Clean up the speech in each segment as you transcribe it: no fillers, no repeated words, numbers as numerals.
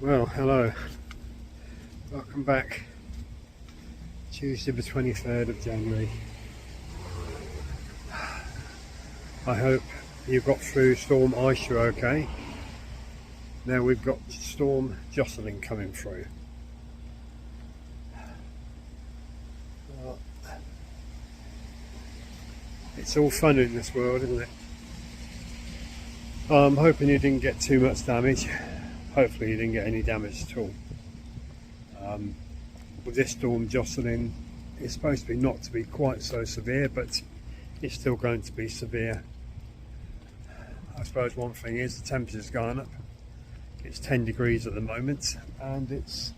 Well, hello, welcome back. Tuesday the 23rd of January. I hope you got through Storm Isha okay. Now we've got Storm Jocelyn coming through. It's all fun in this world, isn't it? I'm hoping you didn't get too much damage. Hopefully you didn't get any damage at all. With this Storm Jocelyn, it's supposed to be not to be quite so severe, but it's still going to be severe. I suppose one thing is the temperature's gone up. It's 10 degrees at the moment and it's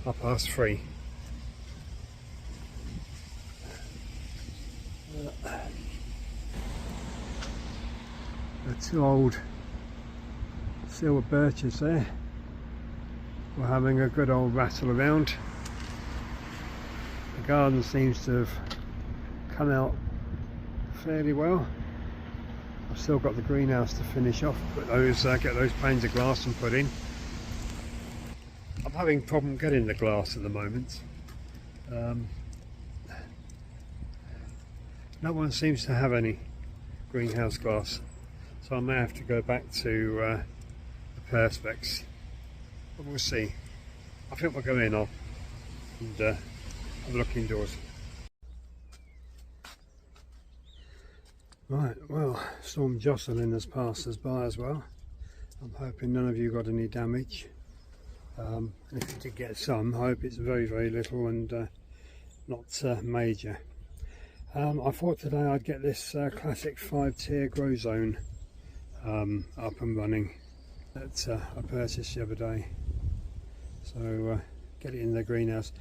3:30. The two old silver birches there. We're having a good old rattle around. The garden seems to have come out fairly well. I've still got the greenhouse to finish off, put those, get those panes of glass and put in. I'm having a problem getting the glass at the moment. No one seems to have any greenhouse glass, so I may have to go back to the Perspex. But we'll see. I think we'll go in and have a look indoors. Right, well, Storm Jocelyn has passed us by as well. I'm hoping none of you got any damage. And if you did get some, I hope it's very, very little and not major. I thought today I'd get this classic 5-tier grow zone up and running that I purchased the other day. So get it in the greenhouse.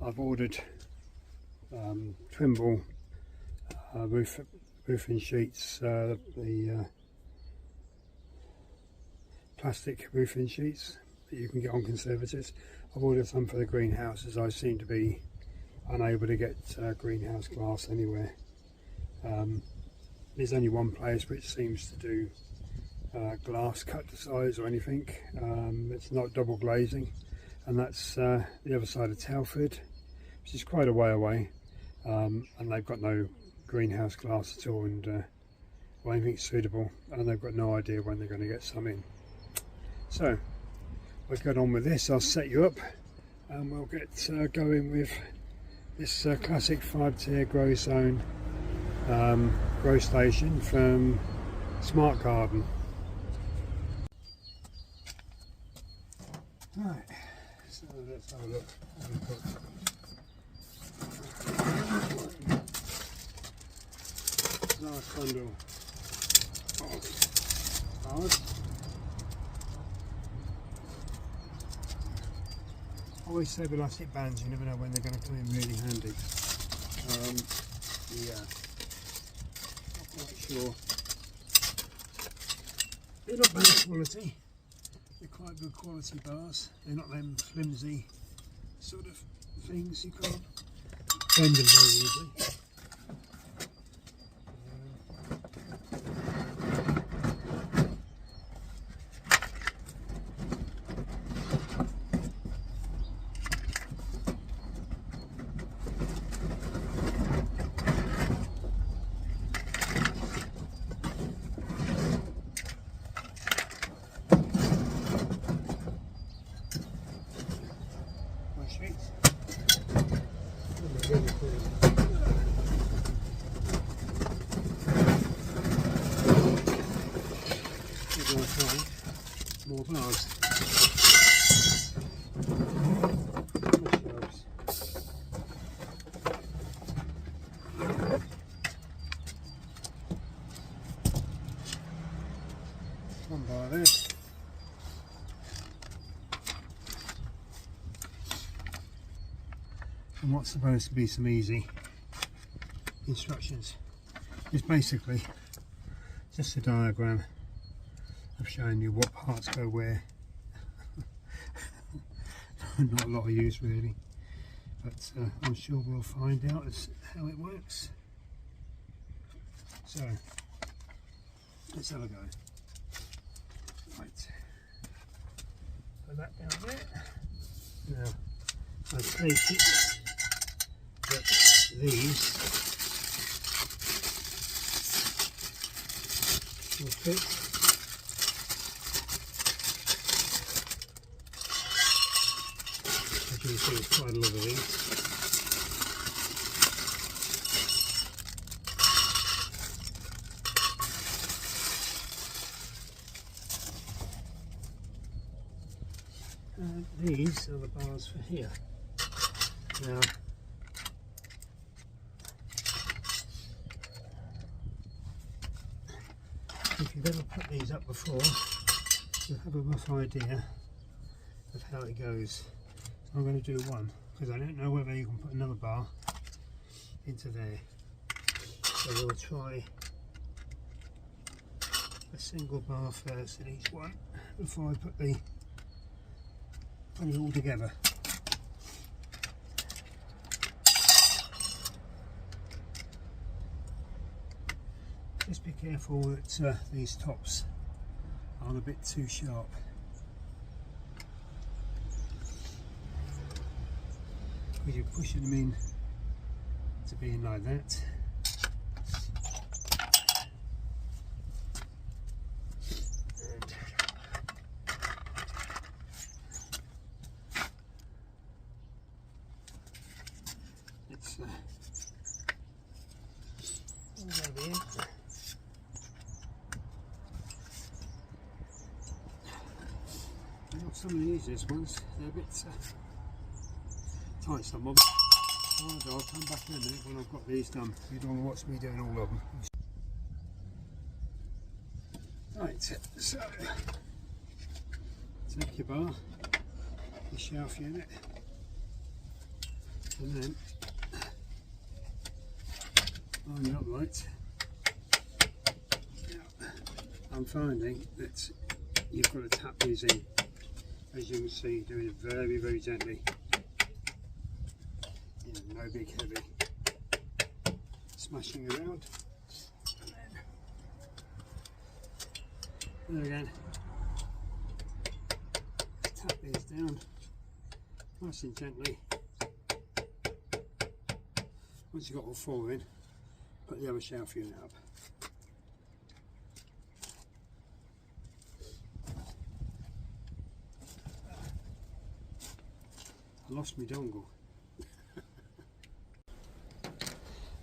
I've ordered Trimble roofing sheets, the plastic roofing sheets that you can get on conservatives. I've ordered some for the greenhouse as I seem to be unable to get greenhouse glass anywhere. There's only one place which seems to do glass cut to size or anything. It's not double glazing, and that's the other side of Telford, which is quite a way away, and they've got no greenhouse glass at all and or anything suitable, and they've got no idea when they're going to get some in. So we'll get on with this. I'll set you up and we'll get going with this classic 5-tier grow zone grow station from Smart Garden. Right, so let's have a look. Nice bundle of cards. I always say with elastic bands, you never know when they're going to come in really handy. Yeah, not quite sure. They're not bad quality. They're quite good quality bars. They're not them flimsy sort of things. You can't bend them very easily. More bars. One bar there. And what's supposed to be some easy instructions is basically just a diagram of showing you what parts go where. Not a lot of use really, but I'm sure we'll find out how it works. So let's have a go. Right, put that down there. Now I take it that these will fit. As you can see, there's quite a lot of these. And these are the bars for here. Now, if you've ever put these up before, you'll have a rough idea of how it goes. So I'm going to do one, because I don't know whether you can put another bar into there. So we'll try a single bar first in each one before I put it all together. Just be careful that these tops aren't a bit too sharp. Because you're pushing them in to being like that. It's all over here. Some of the easiest ones, they're a bit tight, some of them. Oh, I'll come back in a minute when I've got these done. You don't want to watch me doing all of them. Right, so take your bar, your shelf unit, and then line it up right. Now, I'm finding that you've got to tap these in. As you can see, doing it very, very gently. Yeah, no big heavy smashing around. And then, there again, tap these down nice and gently. Once you've got all four in, put the other shelf unit up. I lost my dongle.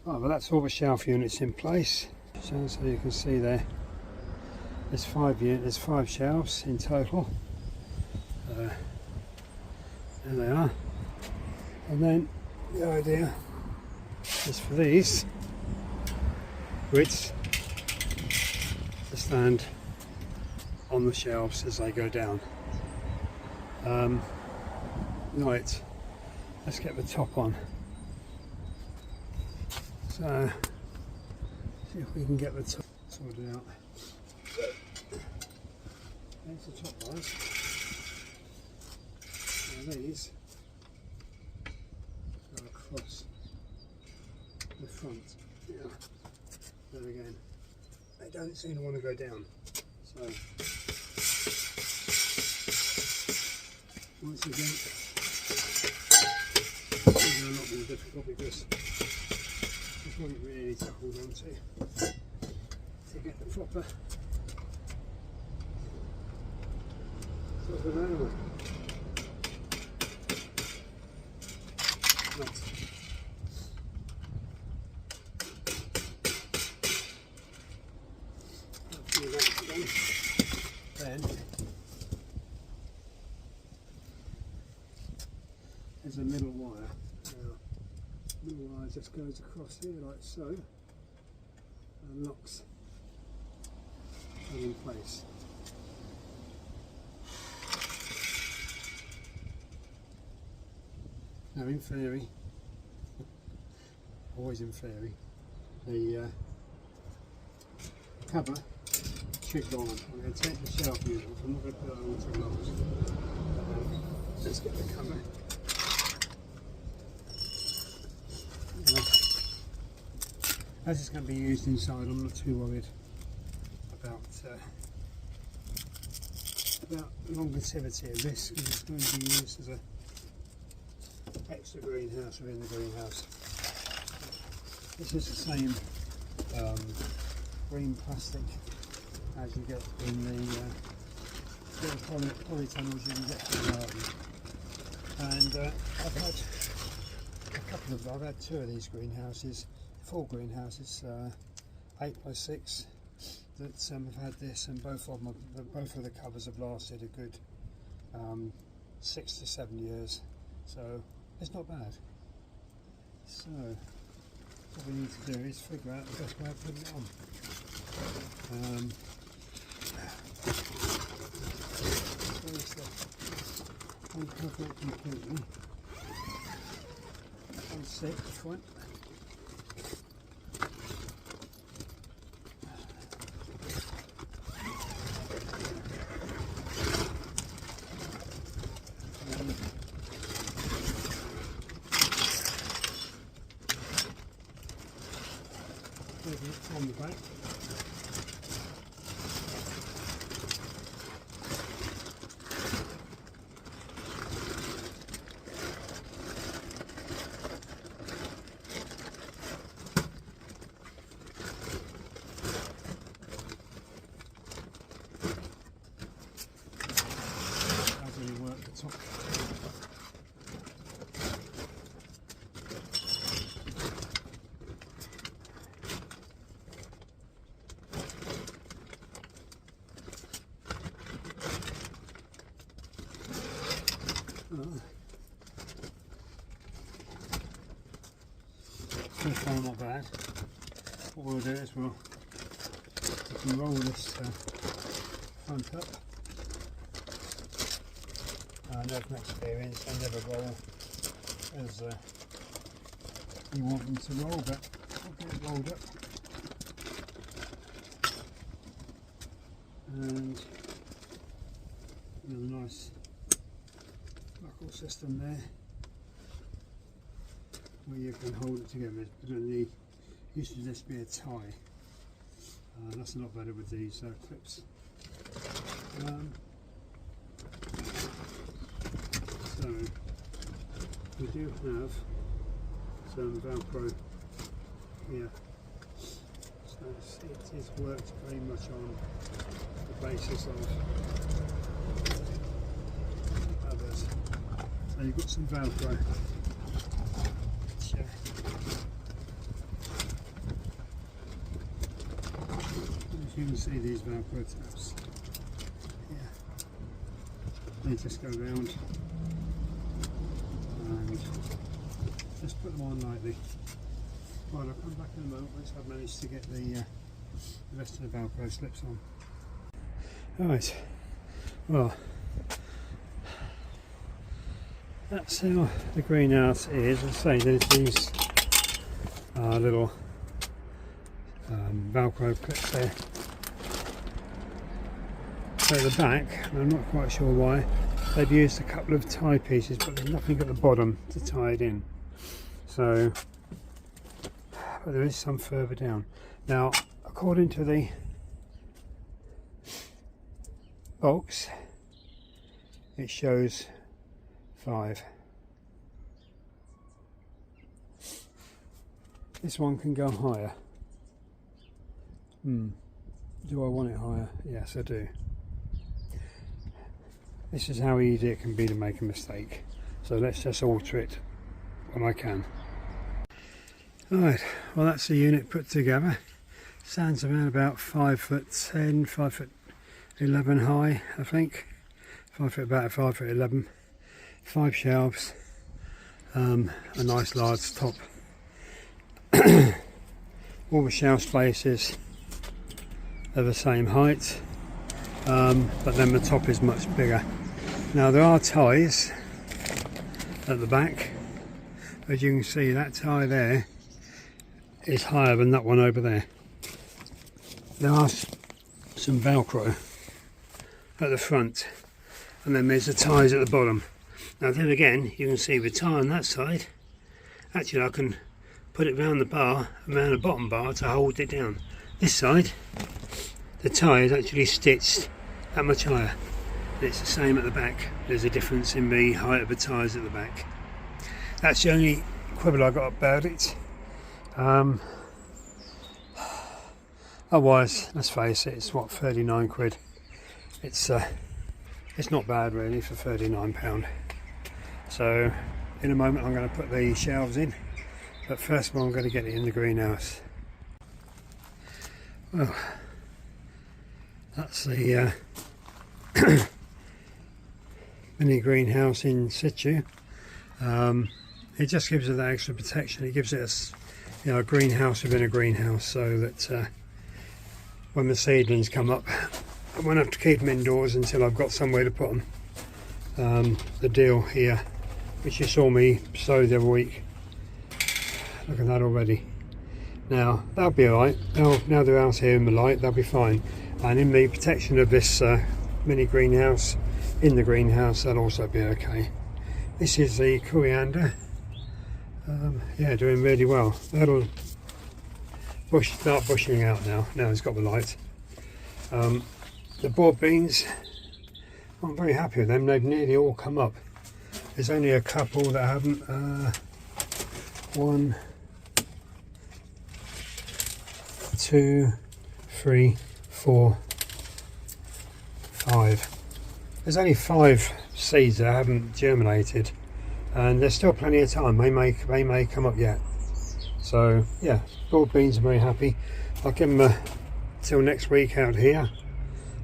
Right, well, that's all the shelf units in place. So you can see there, there's five shelves in total. There they are. And then the idea is for these grids to stand on the shelves as they go down. Right, let's get the top on. So, see if we can get the top sorted out. There's the top bars. Now these go across the front. Yeah. There again. They don't seem to want to go down. So, once again, these are a lot more difficult because there's one really to hold on to get the proper sort of animal. Right. After that's done, then there's a middle wire. Now, the middle wire just goes across here like so and locks it in place. Now in theory, always in theory, the cover should go on. I'm going to take the shelf unit off, I'm not going to put it on to logs. Let's get the cover. As it's going to be used inside, I'm not too worried about about the longevity of this, because it's going to be used as a extra greenhouse within the greenhouse. This is the same green plastic as you get in the polytunnels you can get from the garden. And I've had two of these greenhouses, full greenhouses, 8x6, that have had this, and both of the covers have lasted a good 6 to 7 years, so it's not bad. So what we need to do is figure out the best way of putting it on. Uncover it completely. Unstick the front. On the back. How do you work the top? So far not bad. What we'll do is we can roll this front up. I know from experience they never roll as you want them to roll, but we'll get it rolled up. And a nice buckle system there, where you can hold it together. Used to just be a tie. That's a lot better with these clips. So we do have some Velcro here. So it is worked very much on the basis of others. So you've got some Velcro. You can see these Velcro tabs here. They just go round and just put them on lightly. Right, I'll come back in a moment once I've managed to get the rest of the Velcro slips on. Right, well, that's how the greenhouse is. As I say, there's these little Velcro clips there. At the back, I'm not quite sure why, they've used a couple of tie pieces, but there's nothing at the bottom to tie it in. So, but there is some further down. Now, according to the box, it shows 5. This one can go higher. Do I want it higher? Yes, I do. This is how easy it can be to make a mistake. So let's just alter it when I can. Alright, well that's the unit put together. Stands around about 5'10", 5'11" high, I think. About 5'11". 5 shelves, a nice large top. All the shelf spaces are the same height, but then the top is much bigger. Now there are ties at the back. As you can see, that tie there is higher than that one over there. There are some Velcro at the front, and then there's the ties at the bottom. Now then again, you can see the tie on that side. Actually I can put it round the bar, around the bottom bar to hold it down. This side, the tie is actually stitched that much higher. It's the same at the back. There's a difference in the height of the ties at the back. That's the only quibble I got about it. Otherwise, let's face it, it's what, 39 quid. It's not bad really for £39. So in a moment I'm going to put the shelves in, but first of all I'm going to get it in the greenhouse. Well, that's the mini greenhouse in situ. It just gives it that extra protection. It gives it a greenhouse within a greenhouse, so that when the seedlings come up, I won't have to keep them indoors until I've got somewhere to put them. The deal here, which you saw me sow the other week, look at that already. Now that'll be alright. Now they're out here in the light, they'll be fine. And in the protection of this mini greenhouse, in the greenhouse, that'll also be okay. This is the coriander. Yeah, doing really well. That'll start bushing out now it's got the light. The board beans, I'm very happy with them. They've nearly all come up. There's only a couple that haven't. 1, 2, 3, 4, 5. There's only 5 seeds that haven't germinated, and there's still plenty of time. They may come up yet. So yeah, broad beans are very happy. I'll give them till next week out here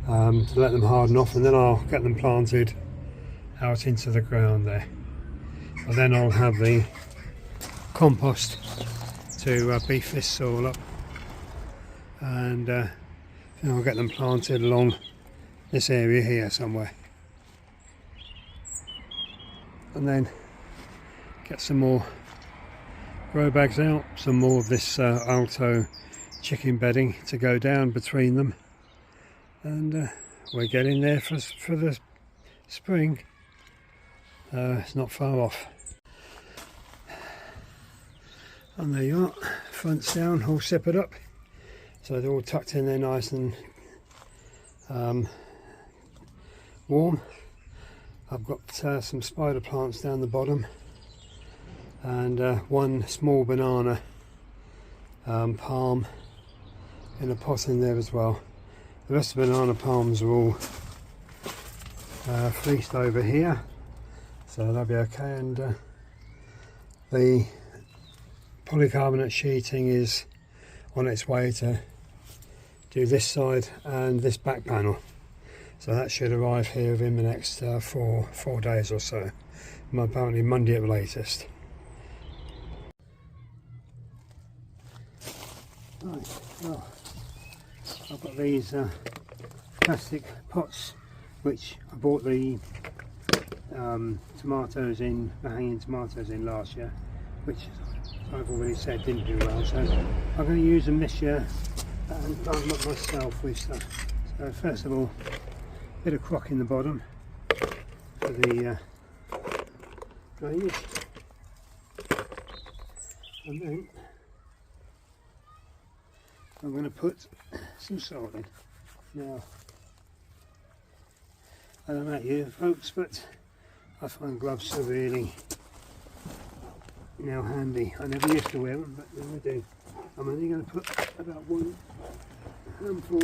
to let them harden off, and then I'll get them planted out into the ground there. And then I'll have the compost to beef this soil up, and then I'll get them planted along this area here somewhere, and then get some more grow bags out, some more of this alto chicken bedding to go down between them, and we're getting there for the spring. It's not far off. And there you are, fronts down, all zippered up, so they're all tucked in there nice and warm. I've got some spider plants down the bottom, and one small banana palm in a pot in there as well. The rest of the banana palms are all fleeced over here, so that'll be okay. And the polycarbonate sheeting is on its way to do this side and this back panel, so that should arrive here within the next 4 days or so, apparently Monday at the latest. Right, well, I've got these plastic pots which I bought the tomatoes in, the hanging tomatoes in last year, which I've already said didn't do well, so I'm going to use them this year and plant them up myself with stuff. So first of all, a bit of crock in the bottom for the drainage, and then I'm going to put some soil in. Now, I don't know about you folks, but I find gloves so really now handy. I never used to wear them, but now I do. I'm only going to put about 1 handful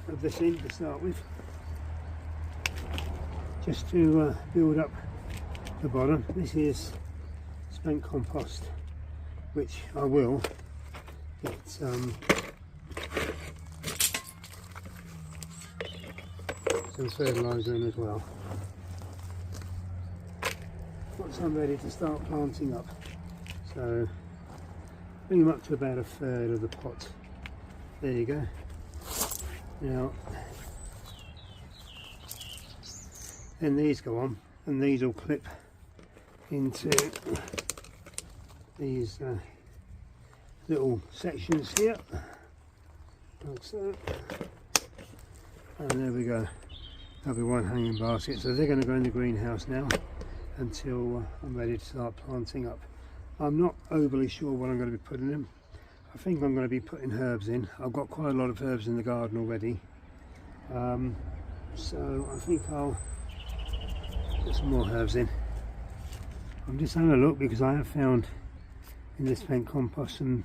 of this in to start with, just to build up the bottom. This is spent compost, which I will get some fertiliser in as well once I'm ready to start planting up. So bring them up to about 1/3 of the pot. There you go. Now then these go on, and these will clip into these little sections here, like so, and there we go. That'll be one hanging basket. So they're going to go in the greenhouse now until I'm ready to start planting up. I'm not overly sure what I'm going to be putting in. I think I'm going to be putting herbs in. I've got quite a lot of herbs in the garden already, so I think I'll Put some more herbs in. I'm just having a look because I have found in this spent compost some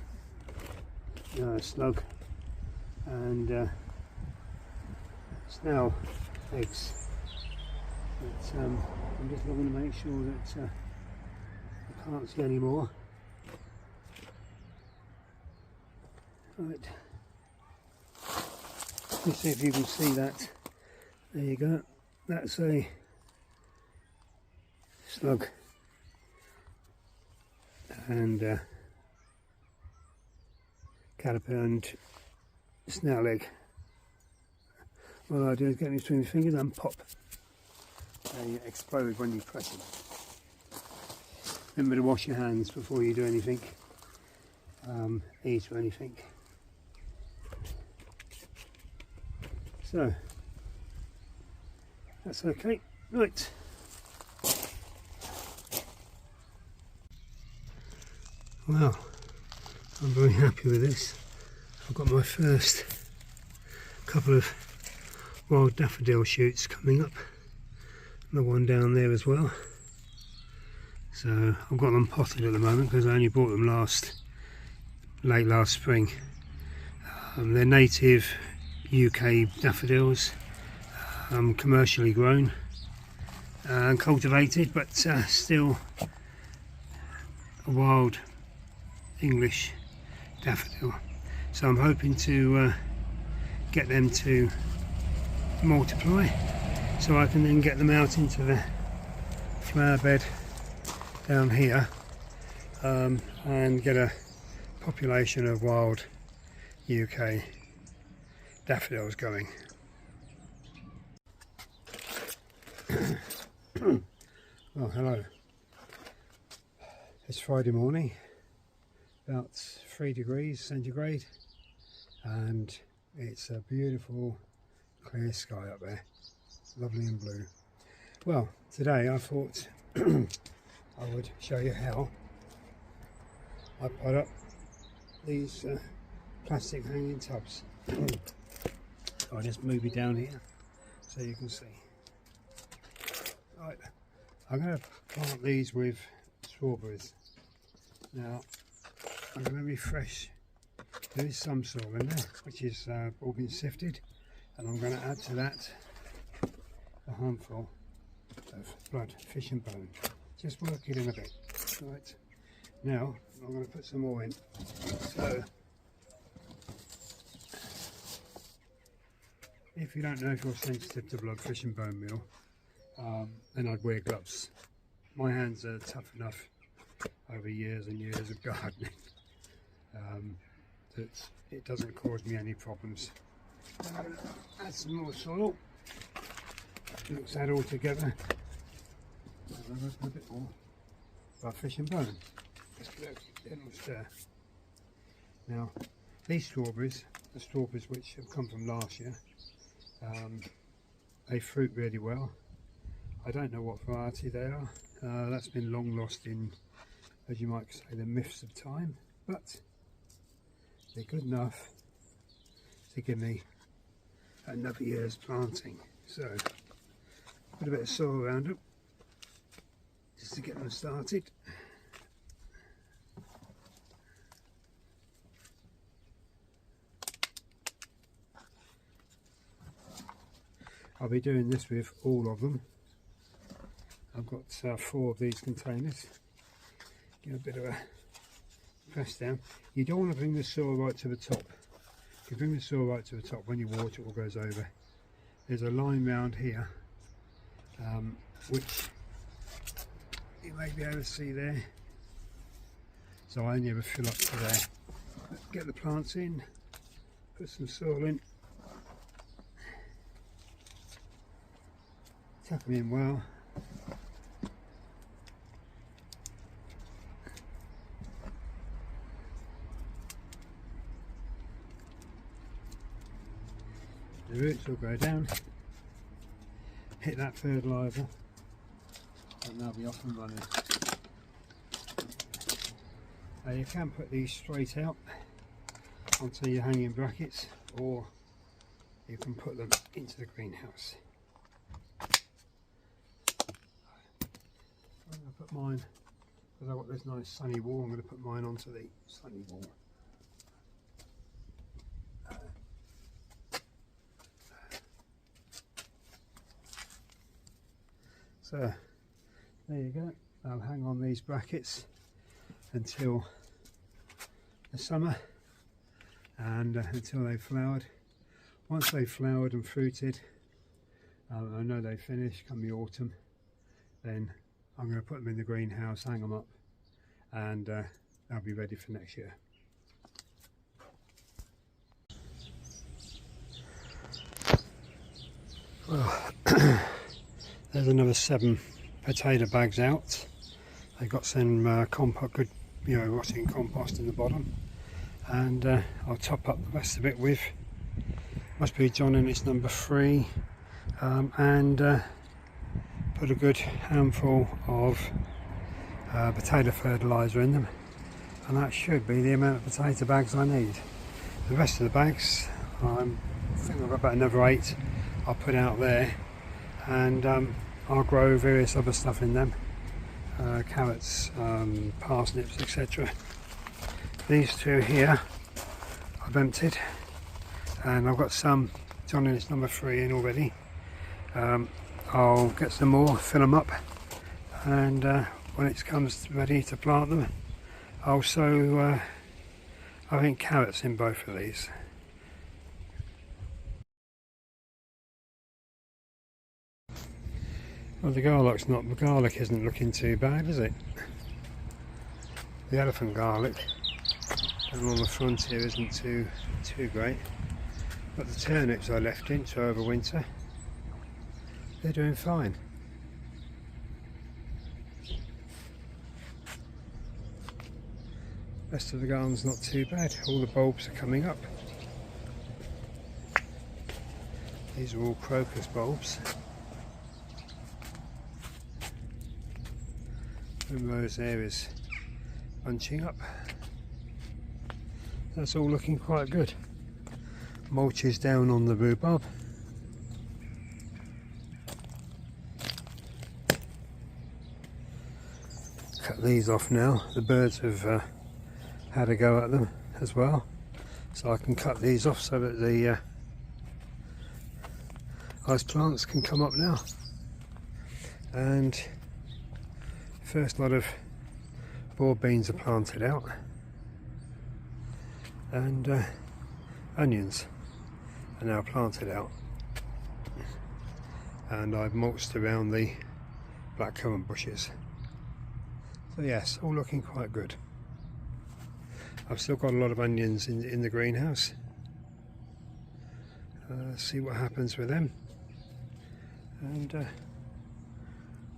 slug and snail eggs. But, I'm just looking to make sure that I can't see any more. Right. Let's see if you can see that. There you go. That's a slug and caterpillar and snail egg. What I do is get them between my fingers and pop. They explode when you press them. Remember to wash your hands before you do anything, eat or anything. So that's okay. Right. Well, I'm very happy with this. I've got my first couple of wild daffodil shoots coming up. Another one down there as well. So I've got them potted at the moment because I only bought them late last spring. They're native UK daffodils, commercially grown and cultivated, but still a wild English daffodil. So I'm hoping to get them to multiply so I can then get them out into the flower bed down here and get a population of wild UK daffodils going. Well, hello. It's Friday morning, about 3 degrees centigrade, and it's a beautiful clear sky up there, lovely and blue. Well, today I thought I would show you how I put up these plastic hanging tubs. I'll just move it down here so you can see. Right, I'm going to plant these with strawberries. Now I'm going to refresh. There is some soil in there which is all been sifted, and I'm going to add to that a handful of blood, fish and bone. Just work it in a bit. Right, now I'm going to put some more in. So if you don't know if you're sensitive to blood, fish and bone meal, then I'd wear gloves. My hands are tough enough over years and years of gardening that it doesn't cause me any problems. I'm going to add some more soil. Mix that all together. I'm going to put a bit more blood, fish and bone. Just give it a little stir. Now, these strawberries, the strawberries which have come from last year, they fruit really well. I don't know what variety they are. That's been long lost in, as you might say, the mists of time, but they're good enough to give me another year's planting. So put a bit of soil around them just to get them started. I'll be doing this with all of them. I've got 4 of these containers. Give a bit of a press down. You don't want to bring the soil right to the top. If you bring the soil right to the top, when you water it all goes over. There's a line round here which you may be able to see there. So I only ever fill up to there. Get the plants in, put some soil in, tap them in well. The roots will go down, hit that fertiliser, and they'll be off and running. Now you can put these straight out onto your hanging brackets, or you can put them into the greenhouse. put mine, because I've got this nice sunny wall, I'm going to put mine onto the sunny wall. So there you go, I'll hang on these brackets until the summer and until they've flowered. Once they've flowered and fruited, I know they finish come the autumn, then I'm going to put them in the greenhouse, hang them up, and they'll be ready for next year. Well, there's another 7 potato bags out. They've got some good, rotting compost in the bottom, and I'll top up the rest of it with, must be John and it's number 3, and put a good handful of potato fertiliser in them, and that should be the amount of potato bags I need. The rest of the bags, I think I've got about another 8 I'll put out there, and I'll grow various other stuff in them, carrots, parsnips, etc. These 2 here I've emptied, and I've got some John and it's number 3 in already. I'll get some more, fill them up, and when it comes ready to plant them, I'll sow I think carrots in both of these. Well, the garlic isn't looking too bad, is it? The elephant garlic along the front here isn't too great, but the turnips I left in to overwinter, they're doing fine. Rest of the garden's not too bad, all the bulbs are coming up. These are all crocus bulbs. Primrose there is bunching up. That's all looking quite good. Mulch is down on the rhubarb. Cut these off now. The birds have had a go at them as well, so I can cut these off so that the ice plants can come up now. And first lot of broad beans are planted out, and onions are now planted out, and I've mulched around the blackcurrant bushes. So yes, all looking quite good. I've still got a lot of onions in the greenhouse. See what happens with them, and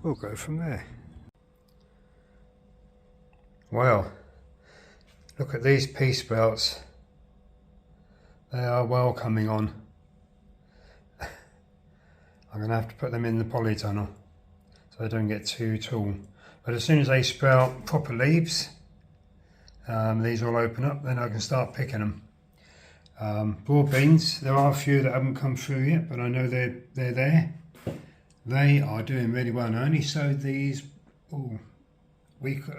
we'll go from there. Well, look at these pea sprouts. They are well coming on. I'm going to have to put them in the polytunnel so they don't get too tall. But as soon as they sprout proper leaves, these will open up, then I can start picking them. Broad beans, there are a few that haven't come through yet, but I know they're there. They are doing really well. I only sowed these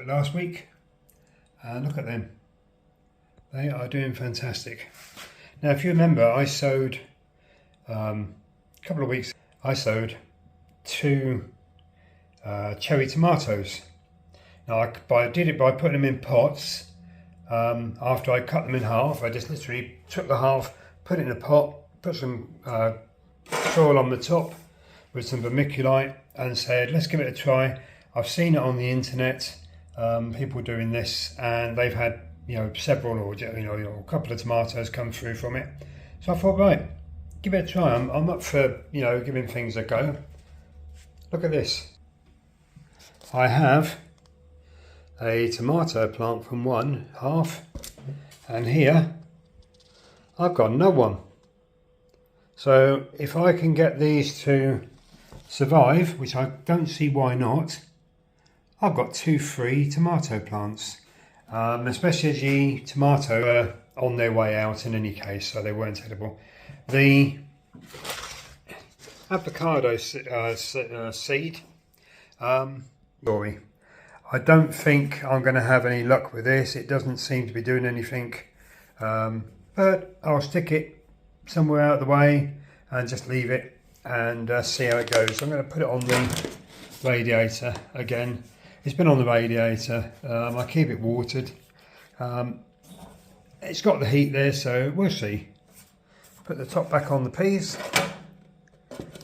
last week. Look at them. They are doing fantastic. Now, if you remember, I sowed a couple of weeks. I sowed 2 cherry tomatoes. Now, I did it by putting them in pots. After I cut them in half, I just literally took the half, put it in a pot, put some soil on the top with some vermiculite, and said, let's give it a try. I've seen it on the internet. People doing this, and they've had several or a couple of tomatoes come through from it. So I thought, right, give it a try. I'm up for giving things a go. Look at this. I have a tomato plant from one half, and here I've got another one. So if I can get these to survive, which I don't see why not, I've got 2 free tomato plants. Especially as the tomato are on their way out in any case, so they weren't edible. The avocado seed, I don't think I'm going to have any luck with this. It doesn't seem to be doing anything, but I'll stick it somewhere out of the way and just leave it and see how it goes. I'm going to put it on the radiator again. It's been on the radiator. I keep it watered. It's got the heat there, so we'll see. Put the top back on the peas,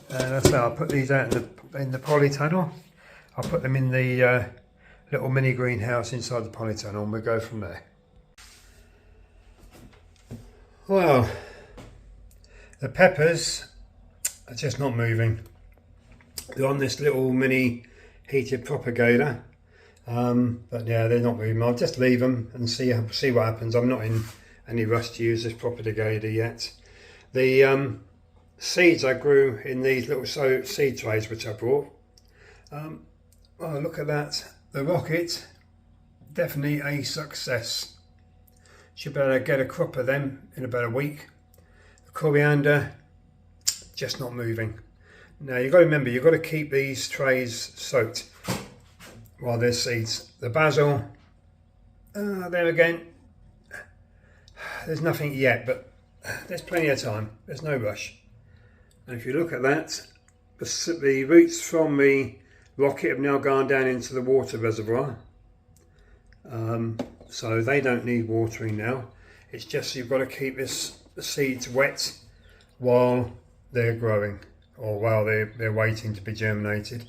and that's how I'll put these out in the polytunnel. I'll put them in the little mini greenhouse inside the polytunnel, and we'll go from there. Well, the peppers are just not moving. They're on this little mini heated propagator, but yeah, they're not moving. I'll just leave them and see what happens. I'm not in any rush to use this propagator yet. The seeds I grew in these little seed trays which I brought. Oh, look at that. The rocket, definitely a success. Should be able to get a crop of them in about a week. The coriander, just not moving. Now you've got to remember, you've got to keep these trays soaked while there's seeds. The basil, there again, there's nothing yet, but there's plenty of time. There's no rush. And if you look at that, the roots from the rocket have now gone down into the water reservoir. So they don't need watering now. It's just you've got to keep the seeds wet while they're growing, or while they're waiting to be germinated.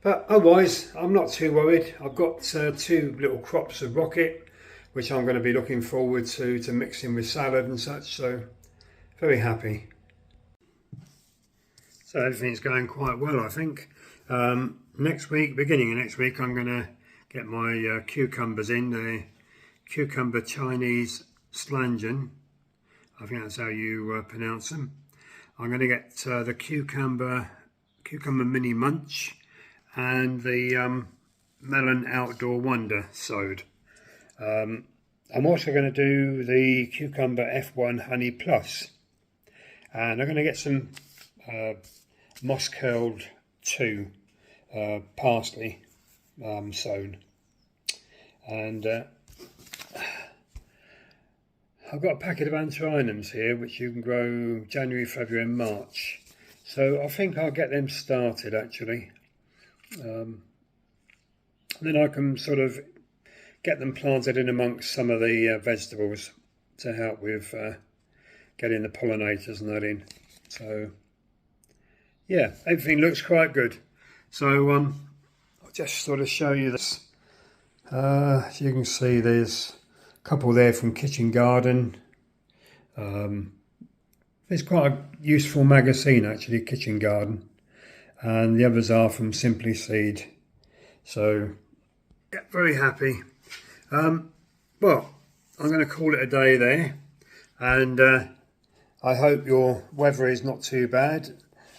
But otherwise, I'm not too worried. I've got 2 little crops of rocket, which I'm going to be looking forward to mixing with salad and such. So very happy. So everything's going quite well, I think. Next week, beginning of next week, I'm going to get my cucumbers in, the cucumber Chinese slangen. I think that's how you pronounce them. I'm going to get the cucumber mini munch and the melon outdoor wonder sowed. I'm also going to do the cucumber F1 honey plus, and I'm going to get some moss curled 2 parsley sown, and I've got a packet of anthuriums here which you can grow January, February and March, so I think I'll get them started actually. Then I can sort of get them planted in amongst some of the vegetables to help with getting the pollinators and that in. So yeah, everything looks quite good. So I'll just sort of show you this. As you can see, there's a couple there from Kitchen Garden. It's quite a useful magazine actually, Kitchen Garden, and the others are from Simply Seed. So yeah, very happy. Well, I'm going to call it a day there, and I hope your weather is not too bad.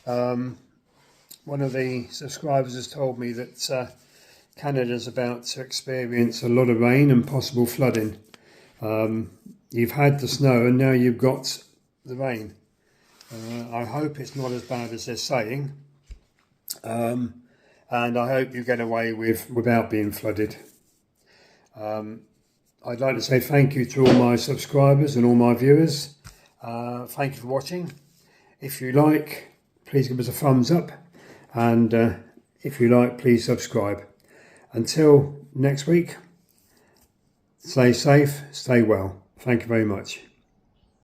One of the subscribers has told me that Canada's about to experience a lot of rain and possible flooding. You've had the snow and now you've got the rain. I hope it's not as bad as they're saying, and I hope you get away without being flooded. I'd like to say thank you to all my subscribers and all my viewers. Thank you for watching. If you like, please give us a thumbs up, and if you like, please subscribe. Until next week, stay safe, stay well. Thank you very much.